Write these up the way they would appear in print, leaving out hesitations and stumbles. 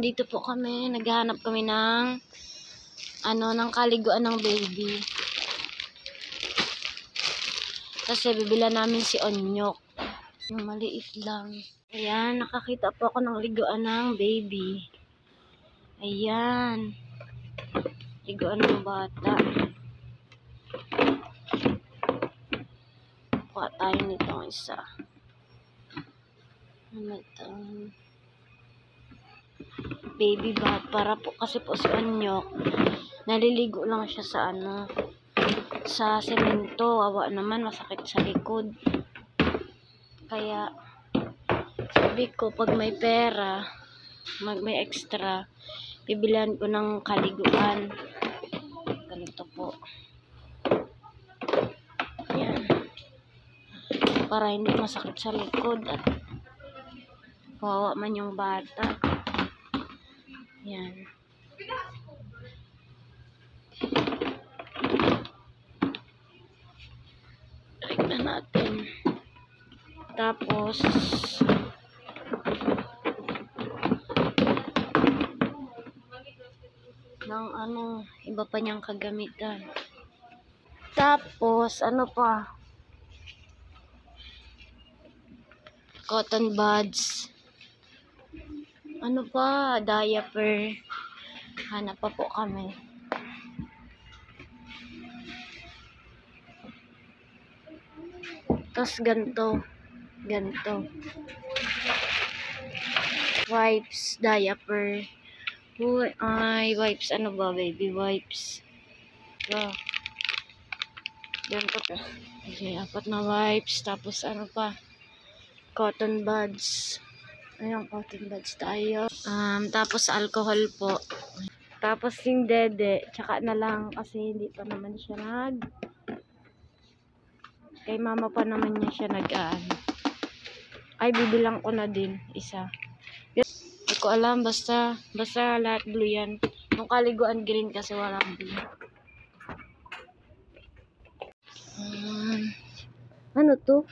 nandito po kami. Naghahanap kami ng ng kaliguan ng baby. Kasi bibila namin si Onyok. Yung maliit lang. Ayan, nakakita po ako ng liguan ng baby. Ayan. Liguan ng bata. Kuha tayo nitong isa. Ano ito? Baby bath. Para po kasi po si Onyok, naliligo lang siya sa sa semento. Awa naman, masakit sa likod. Kaya sabi ko, pag may pera, may extra, bibilihan ko ng kaliguan. Ganito po. Ayan. Para hindi masakit sa likod at kawawa man yung bata. Ayan. Tignan natin. Tapos ng iba pa niyang kagamitan. Tapos ano pa? Cotton buds. Ano pa? Diaper. Hanap pa po kami. Tapos ganito. Wipes, diaper. Ay, wipes. Ano ba, baby? Wipes. Ganito pa. Okay, 4 na wipes. Tapos ano pa? Cotton buds. Ayun, cotton buds tayo. Tapos alcohol po. Tapos yung dede. Tsaka na lang kasi hindi pa naman siya kay mama pa naman niya siya ay, bibilang ko na din isa. Hindi ko alam, basta lahat blue yan. Yung kaliguan green kasi walang blue. Ano to?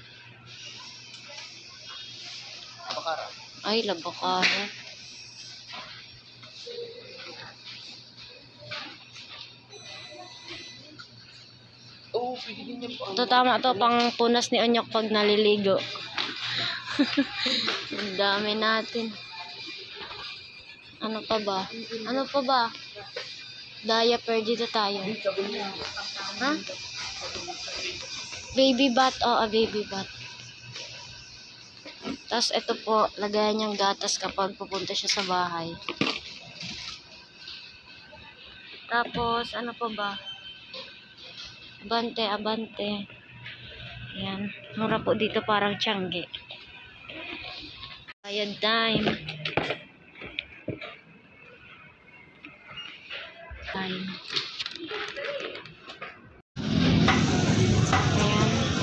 Labakara. Ay, labakara. Oo, pwede din yan po. Ito tama to, pang punas ni Onyok pag naliligo. Ang dami natin. Ano pa ba? Diaper, dito tayo. Ha? Baby bath. Oo, baby bath. Tapos ito po, lagayan niyang gatas kapag pupunta siya sa bahay. Tapos, ano pa ba? Abante. Ayan. Mura po dito, parang Tiangge. Bayad time. Ayan.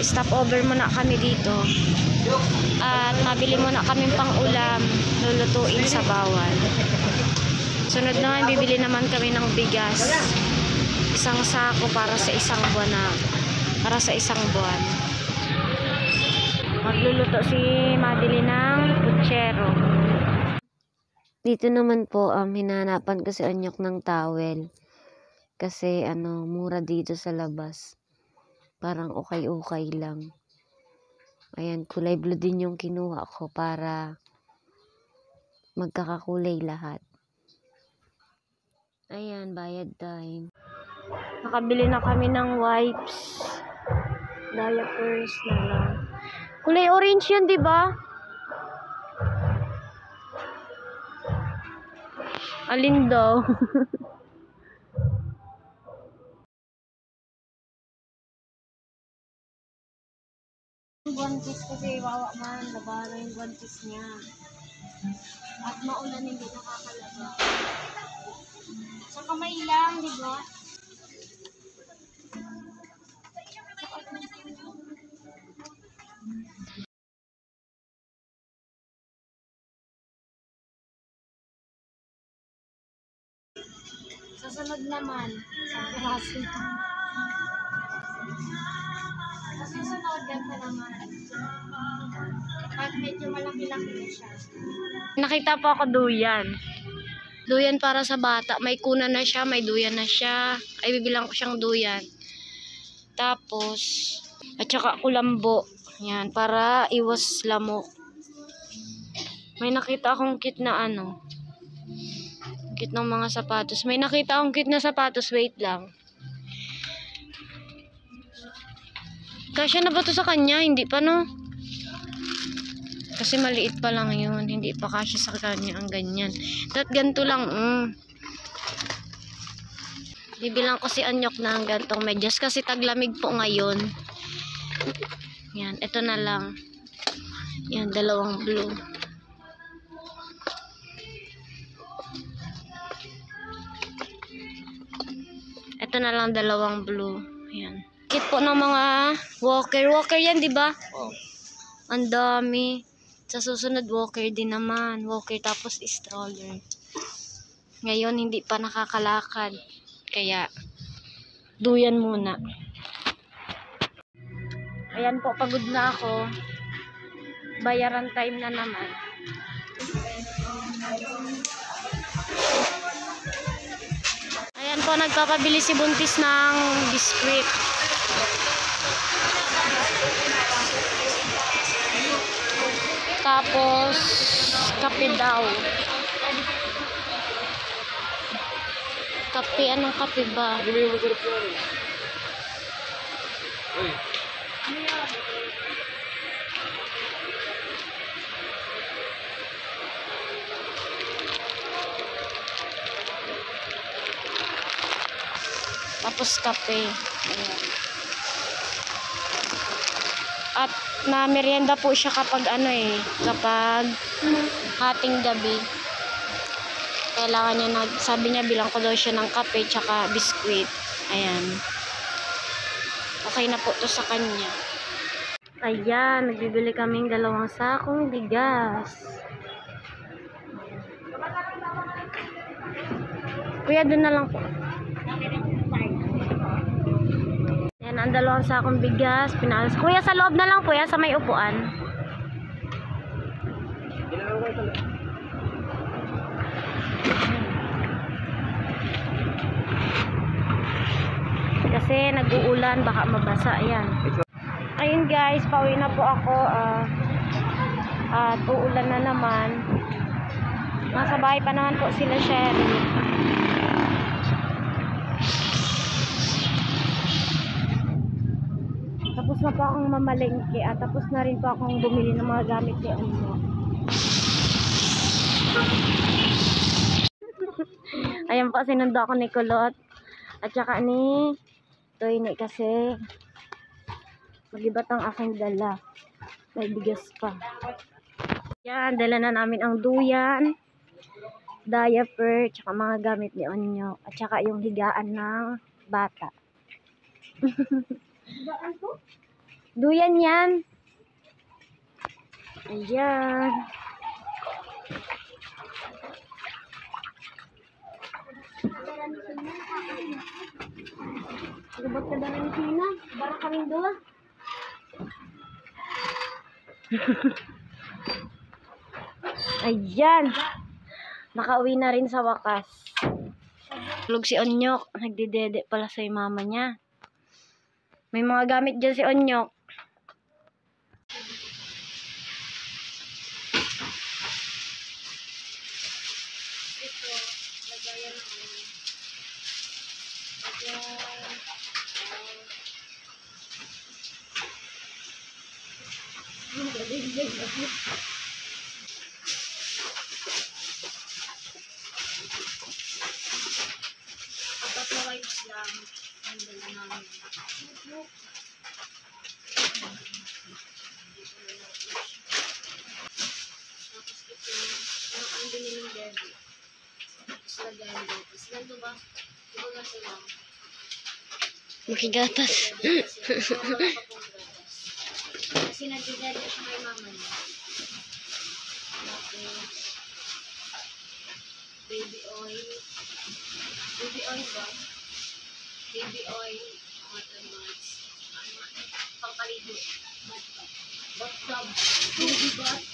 Stop over muna kami dito. At nabili muna kami pang ulam. Lulutuin sa bawal. Sunod naman, bibili naman kami ng bigas. Isang sako para sa isang buwan. Magluluto si Madeline ng putsero. Dito naman po, hinahanapan ko si Onyok ng towel. Kasi mura dito sa labas. Parang ukay-ukay lang. Ayan, kulay blue din yung kinuha ko para magkakakulay lahat. Ayan, bayad time. Nakabili na kami ng wipes. Diapers na lang. Kulay orange yun, di ba? Alin daw? Guantes kasi wawa man. Labara yung guantes niya. At maulan hindi nakakalaba. Sa kamay lang, di ba? Susunod naman, sa piraso. Sa susunod, ganda naman. Pag medyo malaki-laki na siya. Nakita po ako duyan. Duyan para sa bata. May kuna na siya, may duyan na siya. Ay, bibilang ko siyang duyan. Tapos, at saka kulambo. Yan, para iwas lamok. May nakita akong kit na ano. Kit ng mga sapatos. May nakita akong kit na sapatos. Wait lang. Kasya na ba to sa kanya? Hindi pa, no? Kasi maliit pa lang yun. Hindi pa kasya sa kanya ang ganyan. Ganito lang. Bibilang ko si Anyok na ang gantong medyas. Kasi taglamig po ngayon. Yan. Ito na lang. Yan. Dalawang blue. Ito na lang dalawang blue. Yan. Kit po ng mga walker. Walker yan, di ba? Oh. Ang dami. Sa susunod, walker din naman. Walker tapos stroller. Ngayon, hindi pa nakakalakad. Kaya, duyan muna. Ayan po, pagod na ako. Bayaran time na naman. Ayan po, nagpapabili si Buntis ng biskwit. Tapos, kape daw. Kape, anong kape ba? Tapos kape. Ayan. At na merienda po siya kapag kapag hating gabi. Kailangan niya sabi niya bilang ko daw siya ng kape tsaka biskwit. Ayan. Okay na po to sa kanya. Ayan, nagbibili kaming 2 sakong bigas. Kuya, doon na lang po. Yan, ang 2 sakong bigas. Pinalas. Kuya, sa loob na lang po yan, sa may upuan. Kasi nag-uulan, baka mabasa. Ayan. Ayun guys, pauwi na po ako. At uulan na naman. Nasa bahay pa naman po sila Sherry. Tapos na po akong mamalengke at tapos na rin po akong bumili ng mga gamit ni Ano. Ayan po, sinundo ako ni Kulot at saka ni Toyne kasi mag-ibat ang aking dala. May bigas pa. Yan, dala na namin ang duyan, diaper, tsaka mga gamit ni Onyo at saka yung higaan ng bata. Duyan yan. Ayan. Sabot ka dala ni Sina. Bara kaming dua. Ayan. Nakauwi na rin sa wakas. Tulog si Onyok. Nagdidede pala sa mama niya. May mga gamit dyan si Onyok. Ito, lagayan ng apat na wipes lang ang dala namin. Tapos ito, ang biniling Debbie. Tapos lagayan dito. Tapos ganito ba? Diba ganito lang? Makigatas. Kasi nagdidede siya kay mama niya. Tapos, baby oil. Baby oil ba? Baby oil, cotton buds, pangpaligo, bathtub, baby bath,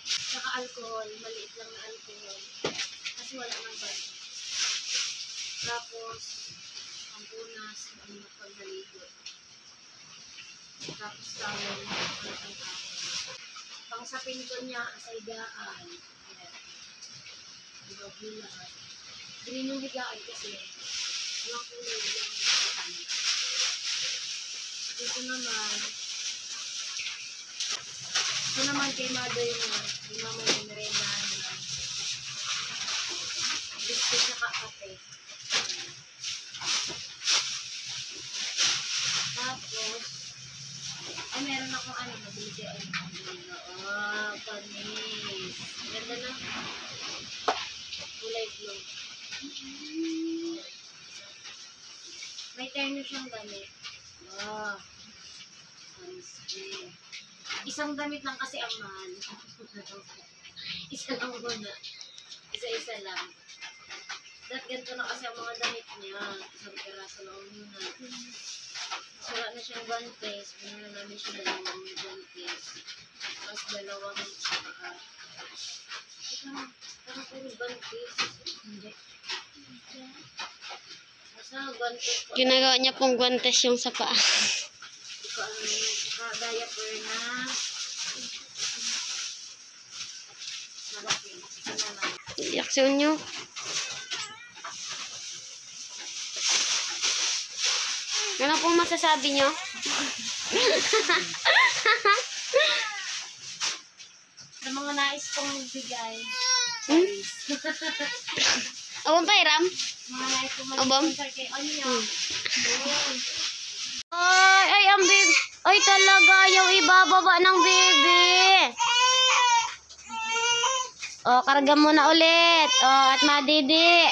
saka lang na alcohol. Kasi wala nang balik. Tapos, ang punas, ano pag naligo. Tapos tawon, ano pang tawon. Pang sa pinto niya, sa higaan. Ayan. Ibago lahat. Green yung higaan kasi, walang kulay lang. Dito naman, ito naman kay mother niya, yung mama yung merenda na biscuit na kape. Tapos, ay meron akong ano, mabili ay panis. Ganda na. Kulay blue. May terno siyang damit. Panis din. Isang damit lang kasi ang mahal. Isa lang muna. Isa-isa lang. Dahil ganito na kasi ang mga damit niya. Isang piraso lang muna. Wala na siyang guantes. Pinula namin siya dalawang guantes. Tapos dalawang parang puro guantes. Hindi. Basta guantes. Ginagawa niya pong guantes yung sa paa. Ito ano yung diaper na malaki. Ano na. Reaksyon nyo. Ano pong masasabi nyo? Sa mga nais kong bigay. Abang pa, Ram? Mga nais kong Abang? mag-sponsor kay Onyo. Yun. Ay, ang baby. Ay, talaga, yung ibababa ng baby. O, karga mo na ulit. O, at madidi.